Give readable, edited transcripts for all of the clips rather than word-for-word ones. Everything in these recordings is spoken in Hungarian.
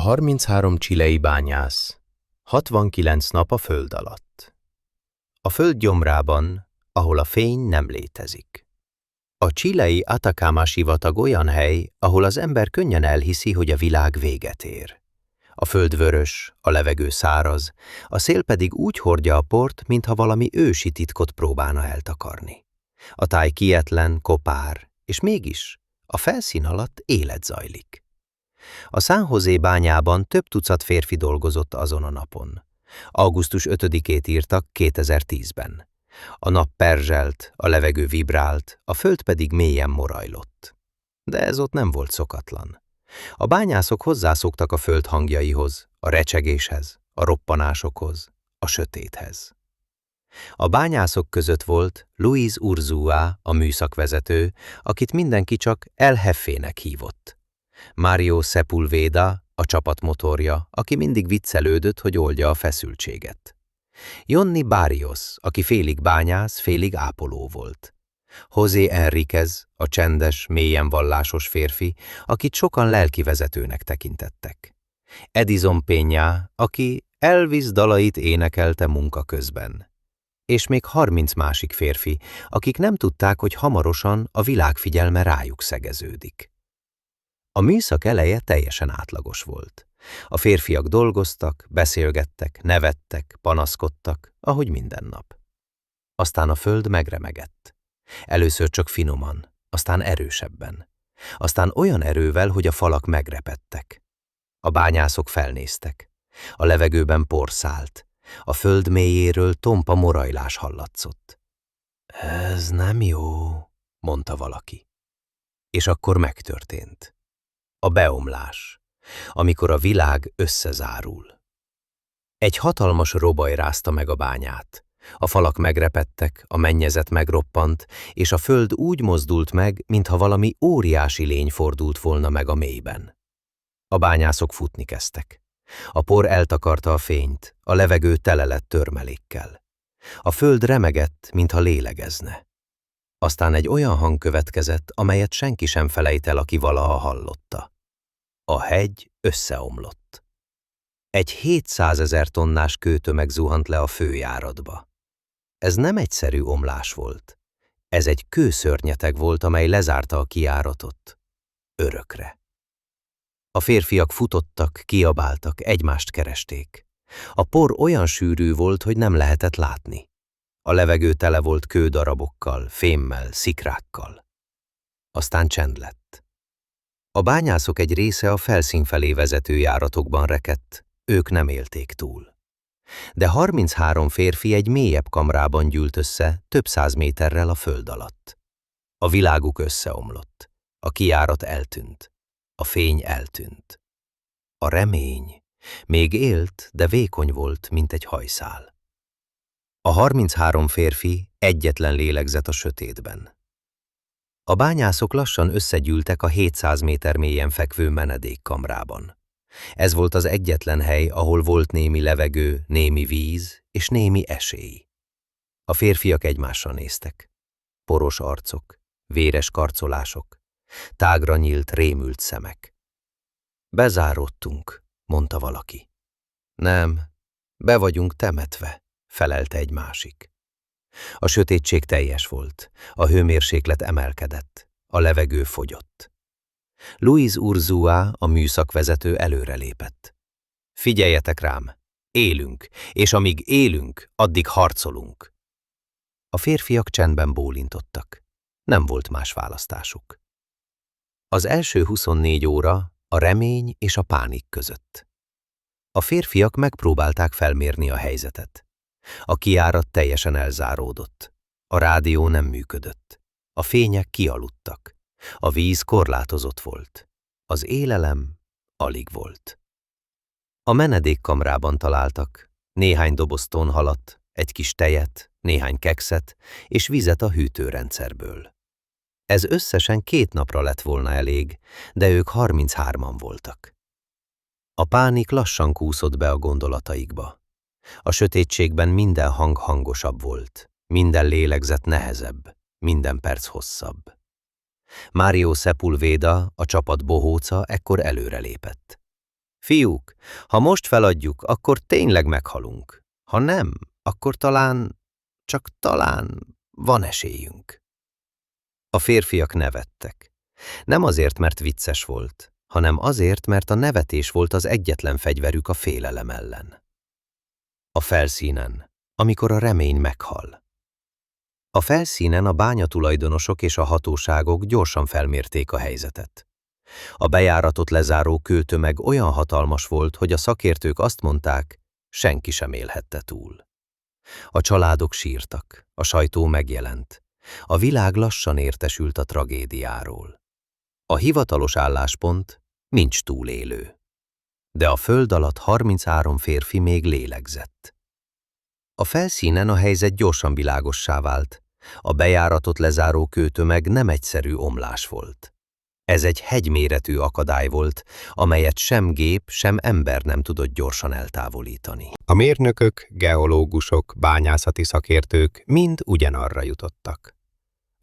33 chilei bányász, 69 nap a föld alatt. A föld gyomrában, ahol a fény nem létezik. A chilei Atacama sivatag olyan hely, ahol az ember könnyen elhiszi, hogy a világ véget ér. A föld vörös, a levegő száraz, a szél pedig úgy hordja a port, mintha valami ősi titkot próbálna eltakarni. A táj kietlen, kopár, és mégis a felszín alatt élet zajlik. A San José bányában több tucat férfi dolgozott azon a napon. Augusztus 5-ét írtak 2010-ben. A nap perzselt, a levegő vibrált, a föld pedig mélyen morajlott. De ez ott nem volt szokatlan. A bányászok hozzászoktak a föld hangjaihoz, a recsegéshez, a roppanásokhoz, a sötéthez. A bányászok között volt Luis Urzúa, a műszakvezető, akit mindenki csak El Jefének hívott. Mario Sepulveda, a csapatmotorja, aki mindig viccelődött, hogy oldja a feszültséget. Johnny Barrios, aki félig bányász, félig ápoló volt. José Enriquez, a csendes, mélyen vallásos férfi, akit sokan lelkivezetőnek tekintettek. Edison Peña, aki Elvis dalait énekelte munka közben. És még 30 másik férfi, akik nem tudták, hogy hamarosan a világ figyelme rájuk szegeződik. A műszak eleje teljesen átlagos volt. A férfiak dolgoztak, beszélgettek, nevettek, panaszkodtak, ahogy minden nap. Aztán a föld megremegett. Először csak finoman, aztán erősebben. Aztán olyan erővel, hogy a falak megrepedtek. A bányászok felnéztek. A levegőben por szállt. A föld mélyéről tompa morajlás hallatszott. Ez nem jó, mondta valaki. És akkor megtörtént. A beomlás, amikor a világ összezárul. Egy hatalmas robaj rázta meg a bányát. A falak megrepedtek, a mennyezet megroppant, és a föld úgy mozdult meg, mintha valami óriási lény fordult volna meg a mélyben. A bányászok futni kezdtek. A por eltakarta a fényt, a levegő tele lett törmelékkel. A föld remegett, mintha lélegezne. Aztán egy olyan hang következett, amelyet senki sem felejt el, aki valaha hallotta. A hegy összeomlott. Egy 700 000 tonnás kőtömeg zuhant le a főjáratba. Ez nem egyszerű omlás volt. Ez egy kőszörnyeteg volt, amely lezárta a kijáratot. Örökre. A férfiak futottak, kiabáltak, egymást keresték. A por olyan sűrű volt, hogy nem lehetett látni. A levegő tele volt kődarabokkal, fémmel, szikrákkal. Aztán csend lett. A bányászok egy része a felszín felé vezető járatokban rekedt, ők nem élték túl. De 33 férfi egy mélyebb kamrában gyűlt össze, több 100 méterrel a föld alatt. A világuk összeomlott. A kijárat eltűnt. A fény eltűnt. A remény még élt, de vékony volt, mint egy hajszál. A 33 férfi egyetlen lélegzett a sötétben. A bányászok lassan összegyűltek a 700 méter mélyen fekvő menedékkamrában. Ez volt az egyetlen hely, ahol volt némi levegő, némi víz és némi esély. A férfiak egymásra néztek. Poros arcok, véres karcolások, tágra nyílt, rémült szemek. Bezáródtunk, mondta valaki. Nem, be vagyunk temetve, felelte egy másik. A sötétség teljes volt, a hőmérséklet emelkedett, a levegő fogyott. Luis Urzúa, a műszakvezető előrelépett. Figyeljetek rám, élünk, és amíg élünk, addig harcolunk. A férfiak csendben bólintottak. Nem volt más választásuk. Az első 24 óra a remény és a pánik között. A férfiak megpróbálták felmérni a helyzetet. A kijárat teljesen elzáródott. A rádió nem működött. A fények kialudtak. A víz korlátozott volt. Az élelem alig volt. A menedékkamrában találtak néhány doboz tonhalat, egy kis tejet, néhány kekszet és vizet a hűtőrendszerből. Ez összesen 2 napra lett volna elég, de ők 33-an voltak. A pánik lassan kúszott be a gondolataikba. A sötétségben minden hang hangosabb volt, minden lélegzet nehezebb, minden perc hosszabb. Mario Sepulveda, a csapat bohóca ekkor előrelépett. Fiúk, ha most feladjuk, akkor tényleg meghalunk. Ha nem, akkor talán, csak talán van esélyünk. A férfiak nevettek. Nem azért, mert vicces volt, hanem azért, mert a nevetés volt az egyetlen fegyverük a félelem ellen. A felszínen, amikor a remény meghal. A felszínen a bányatulajdonosok és a hatóságok gyorsan felmérték a helyzetet. A bejáratot lezáró kőtömeg olyan hatalmas volt, hogy a szakértők azt mondták, senki sem élhette túl. A családok sírtak, a sajtó megjelent. A világ lassan értesült a tragédiáról. A hivatalos álláspont: nincs túlélő. De a föld alatt 33 férfi még lélegzett. A felszínen a helyzet gyorsan világossá vált. A bejáratot lezáró kőtömeg nem egyszerű omlás volt. Ez egy hegyméretű akadály volt, amelyet sem gép, sem ember nem tudott gyorsan eltávolítani. A mérnökök, geológusok, bányászati szakértők mind ugyanarra jutottak.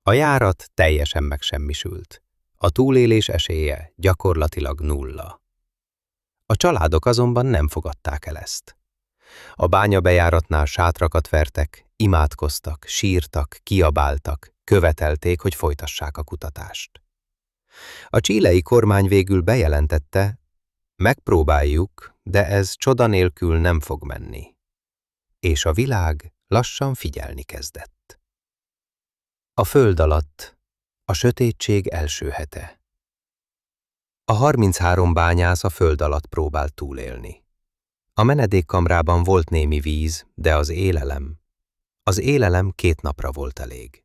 A járat teljesen megsemmisült. A túlélés esélye gyakorlatilag nulla. A családok azonban nem fogadták el ezt. A bányabejáratnál sátrakat vertek, imádkoztak, sírtak, kiabáltak, követelték, hogy folytassák a kutatást. A chilei kormány végül bejelentette, megpróbáljuk, de ez csoda nélkül nem fog menni. És a világ lassan figyelni kezdett. A föld alatt, a sötétség első hete. A 33 bányász a föld alatt próbált túlélni. A menedékkamrában volt némi víz, de az élelem 2 napra volt elég.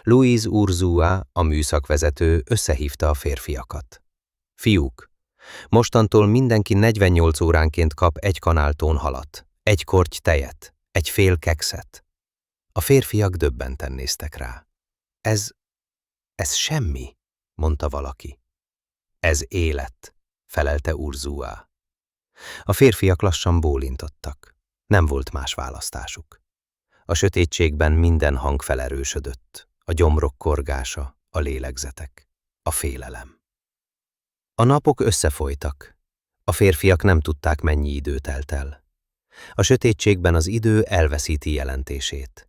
Louise Urzúa, a műszakvezető, összehívta a férfiakat. Fiúk, mostantól mindenki 48 óránként kap 1 kanál tónhalat, 1 korty tejet, 1 fél kekszet. A férfiak döbbenten néztek rá. Ez semmi, mondta valaki. Ez élet, felelte Urzúa. A férfiak lassan bólintottak. Nem volt más választásuk. A sötétségben minden hang felerősödött, a gyomrok korgása, a lélegzetek, a félelem. A napok összefolytak. A férfiak nem tudták, mennyi idő telt el. A sötétségben az idő elveszíti jelentését.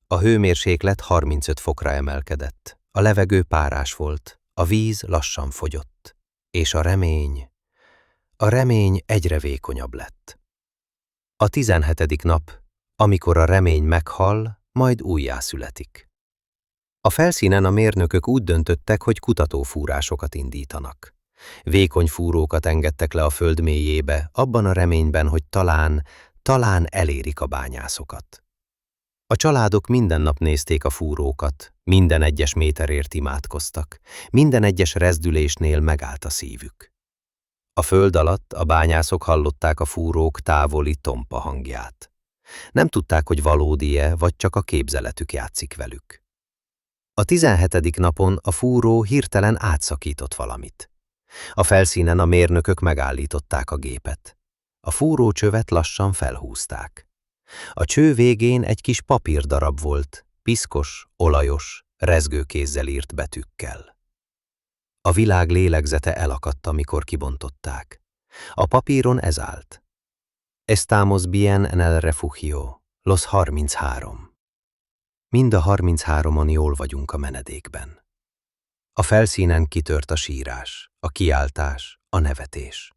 A hőmérséklet 35 fokra emelkedett, a levegő párás volt, a víz lassan fogyott, és a remény egyre vékonyabb lett. A 17. nap, amikor a remény meghal, majd újjászületik. A felszínen a mérnökök úgy döntöttek, hogy kutatófúrásokat indítanak. Vékony fúrókat engedtek le a föld mélyébe, abban a reményben, hogy talán elérik a bányászokat. A családok minden nap nézték a fúrókat, minden egyes méterért imádkoztak, minden egyes rezdülésnél megállt a szívük. A föld alatt a bányászok hallották a fúrók távoli tompa hangját. Nem tudták, hogy valódi-e, vagy csak a képzeletük játszik velük. A 17. napon a fúró hirtelen átszakított valamit. A felszínen a mérnökök megállították a gépet. A fúrócsövet lassan felhúzták. A cső végén egy kis papírdarab volt, piszkos, olajos, rezgőkézzel írt betűkkel. A világ lélegzete elakadt, amikor kibontották. A papíron ez állt. Estamos bien en el refugio, los 33. Mind a 33-on jól vagyunk a menedékben. A felszínen kitört a sírás, a kiáltás, a nevetés.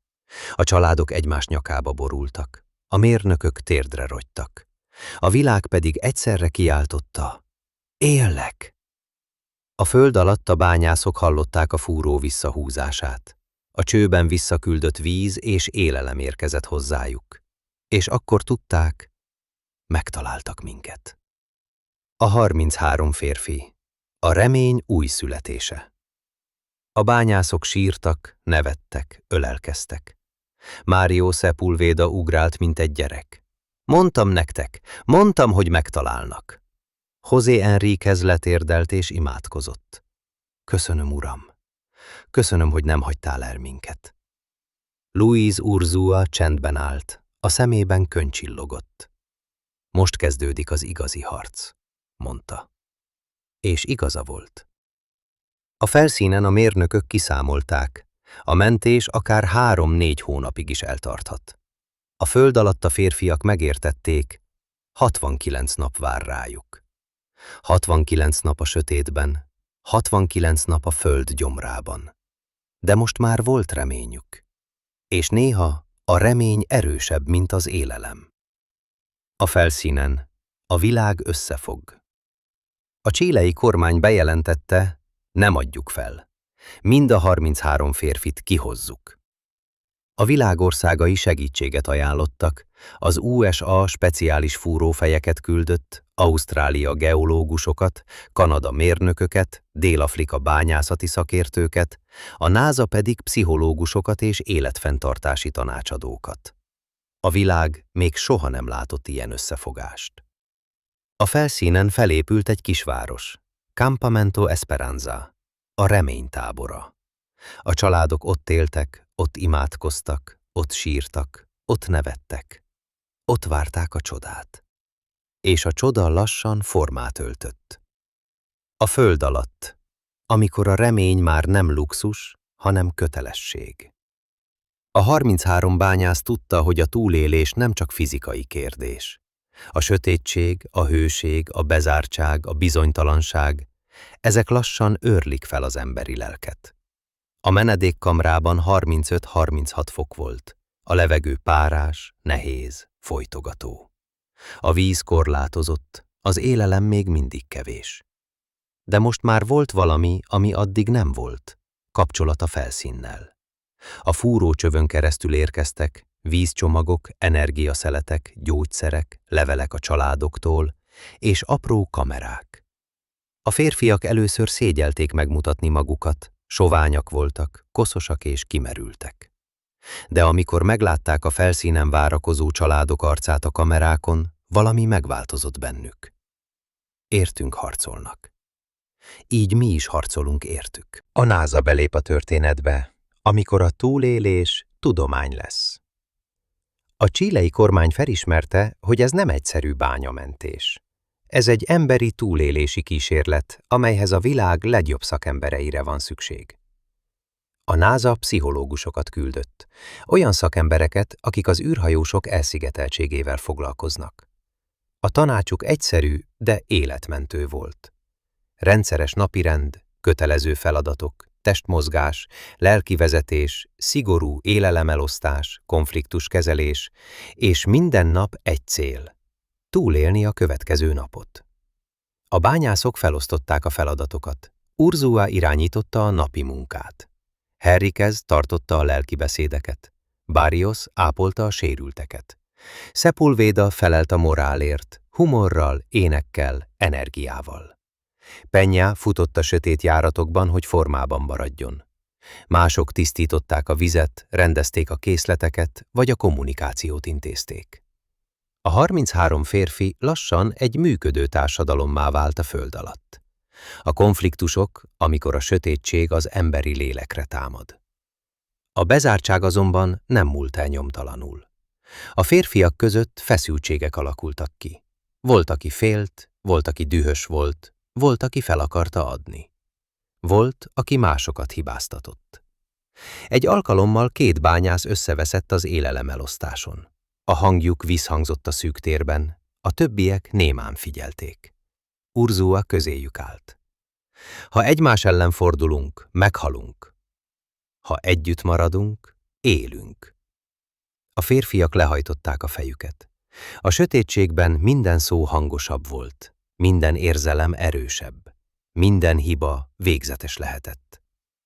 A családok egymás nyakába borultak, a mérnökök térdre rogytak. A világ pedig egyszerre kiáltotta, éllek! A föld alatt a bányászok hallották a fúró visszahúzását. A csőben visszaküldött víz és élelem érkezett hozzájuk. És akkor tudták, megtaláltak minket. A 33 férfi, a remény új születése. A bányászok sírtak, nevettek, ölelkeztek. Mário Sepulveda ugrált, mint egy gyerek. Mondtam nektek, mondtam, hogy megtalálnak. José Enríquez letérdelt és imádkozott. Köszönöm, Uram. Köszönöm, hogy nem hagytál el minket. Louise Urzúa csendben állt, a szemében könny csillogott. Most kezdődik az igazi harc, mondta. És igaza volt. A felszínen a mérnökök kiszámolták. A mentés akár 3-4 hónapig is eltarthat. A föld alatt a férfiak megértették, 69 nap vár rájuk. 69 nap a sötétben, 69 nap a föld gyomrában. De most már volt reményük. És néha a remény erősebb, mint az élelem. A felszínen a világ összefog. A chilei kormány bejelentette, nem adjuk fel. Mind a 33 férfit kihozzuk. A világ országai segítséget ajánlottak, az USA speciális fúrófejeket küldött, Ausztrália geológusokat, Kanada mérnököket, Dél-Afrika bányászati szakértőket, a NASA pedig pszichológusokat és életfenntartási tanácsadókat. A világ még soha nem látott ilyen összefogást. A felszínen felépült egy kisváros, Campamento Esperanza, a reménytábora. A családok ott éltek, ott imádkoztak, ott sírtak, ott nevettek. Ott várták a csodát. És a csoda lassan formát öltött. A föld alatt, amikor a remény már nem luxus, hanem kötelesség. A 33 bányász tudta, hogy a túlélés nem csak fizikai kérdés. A sötétség, a hőség, a bezártság, a bizonytalanság, ezek lassan őrlik fel az emberi lelket. A menedékkamrában 35-36 fok volt, a levegő párás, nehéz, folytogató. A víz korlátozott, az élelem még mindig kevés. De most már volt valami, ami addig nem volt, kapcsolat a felszínnel. A fúrócsövön keresztül érkeztek vízcsomagok, energiaszeletek, gyógyszerek, levelek a családoktól, és apró kamerák. A férfiak először szégyelték megmutatni magukat, soványak voltak, koszosak és kimerültek. De amikor meglátták a felszínen várakozó családok arcát a kamerákon, valami megváltozott bennük. Értünk harcolnak. Így mi is harcolunk értük. A NASA belép a történetbe, amikor a túlélés tudomány lesz. A chilei kormány felismerte, hogy ez nem egyszerű bányamentés. Ez egy emberi túlélési kísérlet, amelyhez a világ legjobb szakembereire van szükség. A NASA pszichológusokat küldött, olyan szakembereket, akik az űrhajósok elszigeteltségével foglalkoznak. A tanácsuk egyszerű, de életmentő volt. Rendszeres napirend, kötelező feladatok, testmozgás, lelkivezetés, szigorú élelemelosztás, konfliktuskezelés, és minden nap egy cél: túlélni a következő napot. A bányászok felosztották a feladatokat. Urzúa irányította a napi munkát. Henriquez tartotta a lelkibeszédeket. Barrios ápolta a sérülteket. Sepulveda felelt a morálért, humorral, énekkel, energiával. Peña futott a sötét járatokban, hogy formában maradjon. Mások tisztították a vizet, rendezték a készleteket, vagy a kommunikációt intézték. A 33 férfi lassan egy működő társadalommá vált a föld alatt. A konfliktusok, amikor a sötétség az emberi lélekre támad. A bezártság azonban nem múlt el nyomtalanul. A férfiak között feszültségek alakultak ki. Volt, aki félt, volt, aki dühös volt, volt, aki fel akarta adni. Volt, aki másokat hibáztatott. Egy alkalommal 2 bányász összeveszett az élelemelosztáson. A hangjuk visszhangzott a szűk térben, a többiek némán figyelték. Urzúa közéjük állt. Ha egymás ellen fordulunk, meghalunk. Ha együtt maradunk, élünk. A férfiak lehajtották a fejüket. A sötétségben minden szó hangosabb volt, minden érzelem erősebb, minden hiba végzetes lehetett.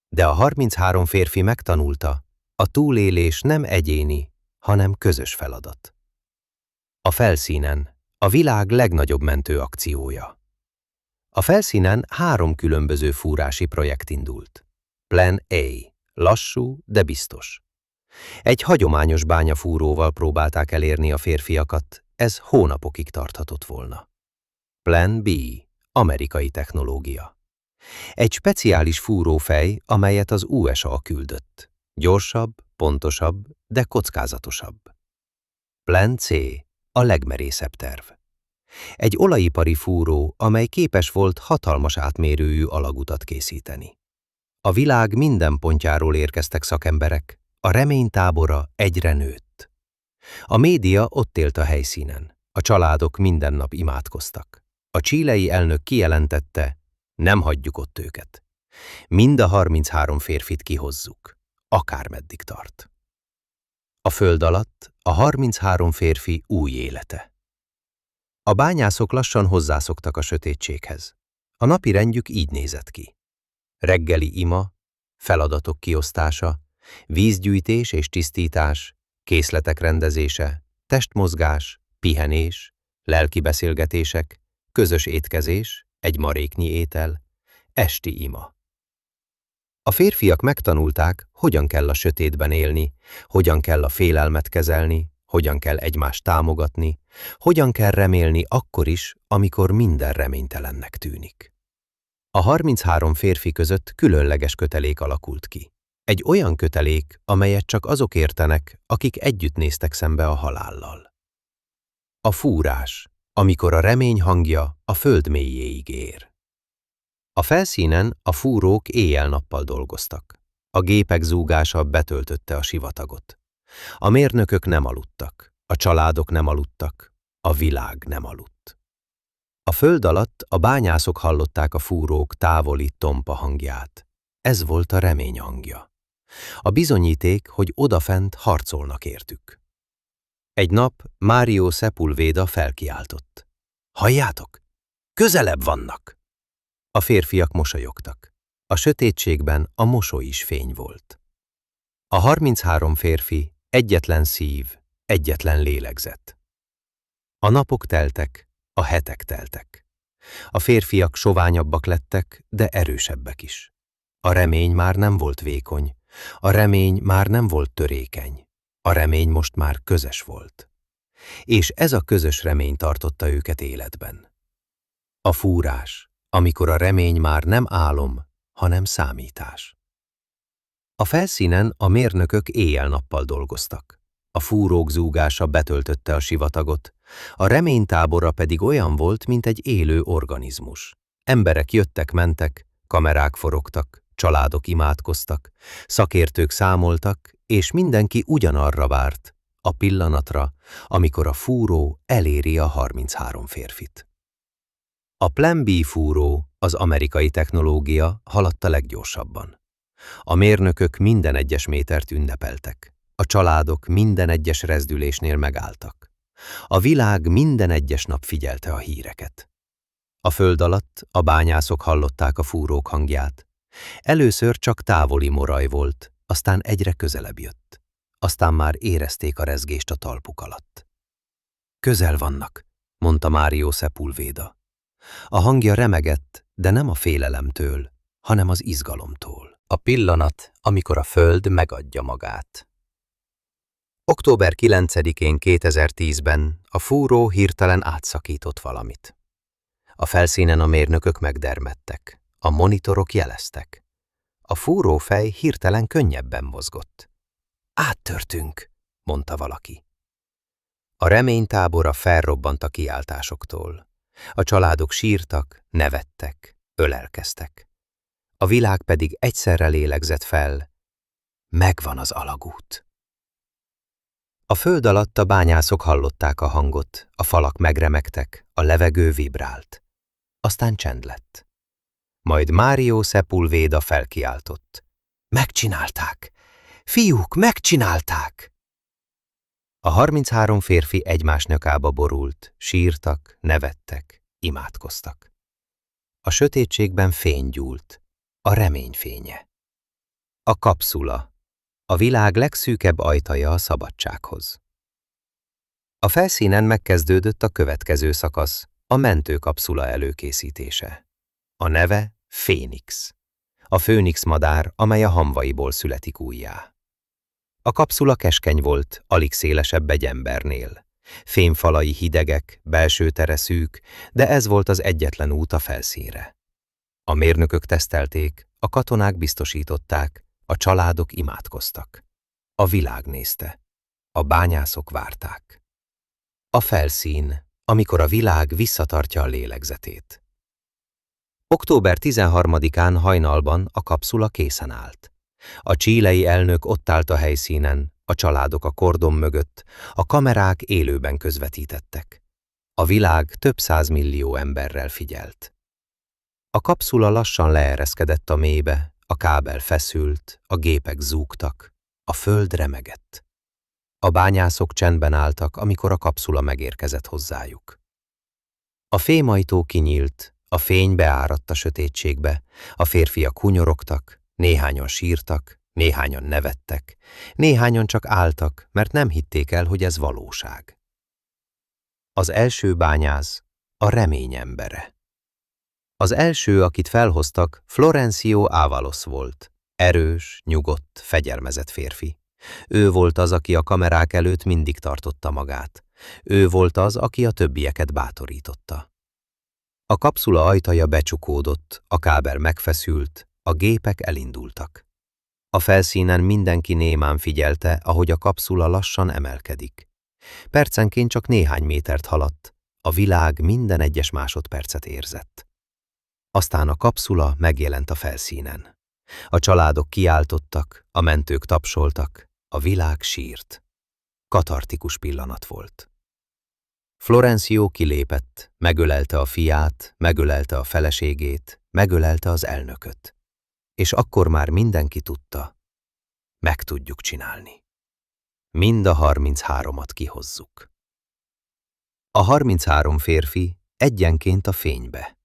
De a 33 férfi megtanulta, a túlélés nem egyéni, hanem közös feladat. A felszínen a világ legnagyobb mentőakciója. A felszínen 3 különböző fúrási projekt indult. Plan A, lassú, de biztos. Egy hagyományos bányafúróval próbálták elérni a férfiakat, ez hónapokig tarthatott volna. Plan B, amerikai technológia. Egy speciális fúrófej, amelyet az USA küldött. Gyorsabb, pontosabb, de kockázatosabb. Plan C, a legmerészebb terv. Egy olajipari fúró, amely képes volt hatalmas átmérőjű alagutat készíteni. A világ minden pontjáról érkeztek szakemberek, a remény tábora egyre nőtt. A média ott élt a helyszínen, a családok minden nap imádkoztak. A chilei elnök kijelentette, nem hagyjuk ott őket. Mind a 33 férfit kihozzuk, akármeddig tart. A föld alatt a 33 férfi új élete. A bányászok lassan hozzászoktak a sötétséghez. A napi rendjük így nézett ki. Reggeli ima, feladatok kiosztása, vízgyűjtés és tisztítás, készletek rendezése, testmozgás, pihenés, lelki beszélgetések, közös étkezés, egy maréknyi étel, esti ima. A férfiak megtanulták, hogyan kell a sötétben élni, hogyan kell a félelmet kezelni, hogyan kell egymást támogatni, hogyan kell remélni akkor is, amikor minden reménytelennek tűnik. A 33 férfi között különleges kötelék alakult ki. Egy olyan kötelék, amelyet csak azok értenek, akik együtt néztek szembe a halállal. A fúrás, amikor a remény hangja a föld mélyéig ér. A felszínen a fúrók éjjel-nappal dolgoztak. A gépek zúgása betöltötte a sivatagot. A mérnökök nem aludtak, a családok nem aludtak, a világ nem aludt. A föld alatt a bányászok hallották a fúrók távoli tompa hangját. Ez volt a remény hangja. A bizonyíték, hogy odafent harcolnak értük. Egy nap Mario Sepulveda felkiáltott. Halljátok? Közelebb vannak! A férfiak mosolyogtak. A sötétségben a mosoly is fény volt. A 33 férfi, egyetlen szív, egyetlen lélegzet. A napok teltek, a hetek teltek. A férfiak soványabbak lettek, de erősebbek is. A remény már nem volt vékony, a remény már nem volt törékeny, a remény most már közös volt. És ez a közös remény tartotta őket életben. A fúrás, amikor a remény már nem álom, hanem számítás. A felszínen a mérnökök éjjel-nappal dolgoztak. A fúrók zúgása betöltötte a sivatagot, a reménytábora pedig olyan volt, mint egy élő organizmus. Emberek jöttek-mentek, kamerák forogtak, családok imádkoztak, szakértők számoltak, és mindenki ugyanarra várt, a pillanatra, amikor a fúró eléri a 33 férfit. A Plan B fúró, az amerikai technológia haladt a leggyorsabban. A mérnökök minden egyes métert ünnepeltek. A családok minden egyes rezdülésnél megálltak. A világ minden egyes nap figyelte a híreket. A föld alatt a bányászok hallották a fúrók hangját. Először csak távoli moraj volt, aztán egyre közelebb jött. Aztán már érezték a rezgést a talpuk alatt. Közel vannak, mondta Mario Sepulveda. A hangja remegett, de nem a félelemtől, hanem az izgalomtól. A pillanat, amikor a föld megadja magát. Október 9-én 2010-ben a fúró hirtelen átszakított valamit. A felszínen a mérnökök megdermedtek, a monitorok jeleztek. A fúrófej hirtelen könnyebben mozgott. Áttörtünk, mondta valaki. A reménytábora felrobbant a kiáltásoktól. A családok sírtak, nevettek, ölelkeztek. A világ pedig egyszerre lélegzett fel. Megvan az alagút. A föld alatt a bányászok hallották a hangot, a falak megremegtek, a levegő vibrált. Aztán csend lett. Majd Mario Sepulveda felkiáltott. Megcsinálták! Fiúk, megcsinálták! A 33 férfi egymás nyakába borult, sírtak, nevettek, imádkoztak. A sötétségben fény gyúlt, a remény fénye. A kapszula, a világ legszűkebb ajtaja a szabadsághoz. A felszínen megkezdődött a következő szakasz, a mentőkapszula előkészítése. A neve Fénix. A főnix madár, amely a hamvaiból születik újjá. A kapszula keskeny volt, alig szélesebb egy embernél. Fémfalai hidegek, belső tere szűk, de ez volt az egyetlen út a felszínre. A mérnökök tesztelték, a katonák biztosították, a családok imádkoztak. A világ nézte. A bányászok várták. A felszín, amikor a világ visszatartja a lélegzetét. Október 13-án hajnalban a kapszula készen állt. A chilei elnök ott állt a helyszínen, a családok a kordon mögött, a kamerák élőben közvetítettek. A világ több százmillió emberrel figyelt. A kapszula lassan leereszkedett a mélybe, a kábel feszült, a gépek zúgtak, a föld remegett. A bányászok csendben álltak, amikor a kapszula megérkezett hozzájuk. A fémajtó kinyílt, a fény beáradt a sötétségbe, a férfiak hunyorogtak, néhányan sírtak, néhányan nevettek, néhányan csak álltak, mert nem hitték el, hogy ez valóság. Az első bányász a remény embere. Az első, akit felhoztak, Florencio Ávalos volt. Erős, nyugodt, fegyelmezett férfi. Ő volt az, aki a kamerák előtt mindig tartotta magát. Ő volt az, aki a többieket bátorította. A kapszula ajtaja becsukódott, a kábel megfeszült, a gépek elindultak. A felszínen mindenki némán figyelte, ahogy a kapszula lassan emelkedik. Percenként csak néhány métert haladt, a világ minden egyes másodpercet érzett. Aztán a kapszula megjelent a felszínen. A családok kiáltottak, a mentők tapsoltak, a világ sírt. Katartikus pillanat volt. Florencio kilépett, megölelte a fiát, megölelte a feleségét, megölelte az elnököt. És akkor már mindenki tudta, meg tudjuk csinálni. Mind a 33-at kihozzuk. A 33 férfi egyenként a fénybe.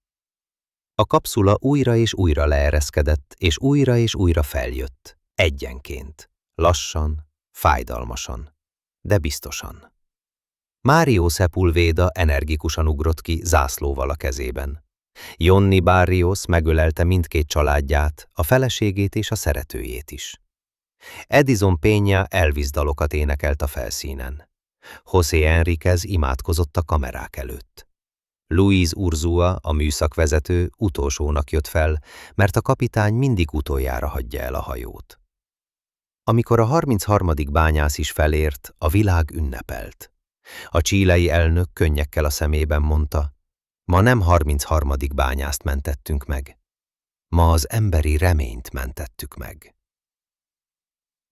A kapszula újra és újra leereszkedett, és újra feljött, egyenként, lassan, fájdalmasan, de biztosan. Mario Sepulveda energikusan ugrott ki zászlóval a kezében. Johnny Barrios megölelte mindkét családját, a feleségét és a szeretőjét is. Edison Peña Elvis dalokat énekelt a felszínen. José Enriquez imádkozott a kamerák előtt. Luis Urzúa, a műszakvezető, utolsónak jött fel, mert a kapitány mindig utoljára hagyja el a hajót. Amikor a 33. bányász is felért, a világ ünnepelt. A chilei elnök könnyekkel a szemében mondta, ma nem 33. bányászt mentettünk meg, ma az emberi reményt mentettük meg.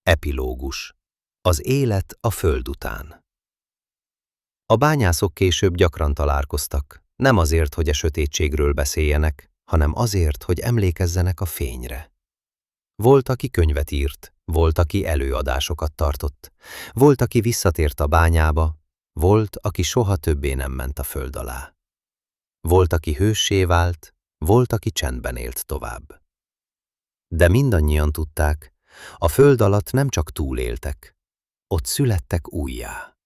Epilógus. Az élet a föld után. A bányászok később gyakran találkoztak, nem azért, hogy a sötétségről beszéljenek, hanem azért, hogy emlékezzenek a fényre. Volt, aki könyvet írt, volt, aki előadásokat tartott, volt, aki visszatért a bányába, volt, aki soha többé nem ment a föld alá. Volt, aki hőssé vált, volt, aki csendben élt tovább. De mindannyian tudták, a föld alatt nem csak túléltek, ott születtek újjá.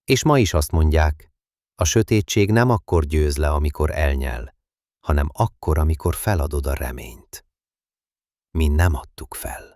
És ma is azt mondják, a sötétség nem akkor győz le, amikor elnyel, hanem akkor, amikor feladod a reményt. Mi nem adtuk fel.